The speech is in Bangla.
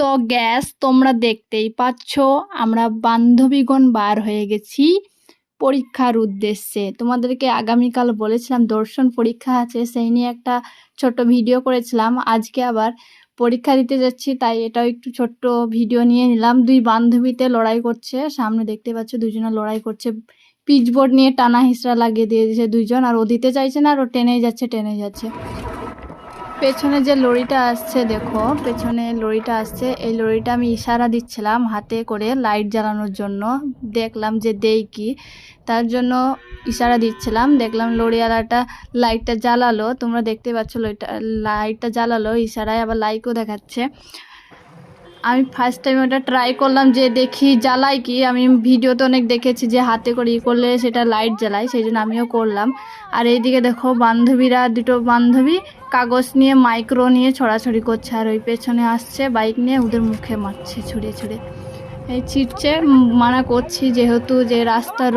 তো গ্যাস তোমরা দেখতেই পাচ্ছ, আমরা বান্ধবীগণ বার হয়ে গেছি পরীক্ষার উদ্দেশ্যে। তোমাদেরকে আগামীকাল বলেছিলাম দর্শন পরীক্ষা আছে, সেই নিয়ে একটা ছোট্ট ভিডিও করেছিলাম। আজকে আবার পরীক্ষা দিতে যাচ্ছি, তাই এটাও একটু ছোট্ট ভিডিও নিয়ে নিলাম। দুই বান্ধবীতে লড়াই করছে, সামনে দেখতে পাচ্ছ দুজনে লড়াই করছে। পিচবোর্ড নিয়ে টানা হিসড়া লাগিয়ে দিয়ে দিয়েছে দুইজন, আর ও দিতে চাইছে না, আর ও টেনেই যাচ্ছে। পেছনে যে লরিটা আসছে, দেখো পেছনে লরিটা আসছে, এই লরিটা আমি ইশারা দিচ্ছিলাম হাতে করে লাইট জ্বালানোর জন্য। দেখলাম যে দেই কি, তার জন্য ইশারা দিচ্ছিলাম। দেখলাম লরিওয়ালাটা লাইটটা জ্বালালো, তোমরা দেখতে পাচ্ছ লাইটটা জ্বালালো ইশারায়, আবার লাইটও দেখাচ্ছে। আমি ফার্স্ট টাইম ওটা ট্রাই করলাম যে দেখি জ্বালাই কি। আমি ভিডিওতে অনেক দেখেছি যে হাতে করে করলে সেটা লাইট জ্বালায়, সেই জন্য আমিও করলাম। আর এইদিকে দেখো বান্ধবীরা, দুটো বান্ধবী কাগজ নিয়ে মাইক্রো নিয়ে ছড়াছড়ি করছে, আর ওই পেছনে আসছে বাইক নিয়ে, ওদের মুখে মারছে ছুঁড়ে এই ছিটছে। মানা করছি যেহেতু যে রাস্তার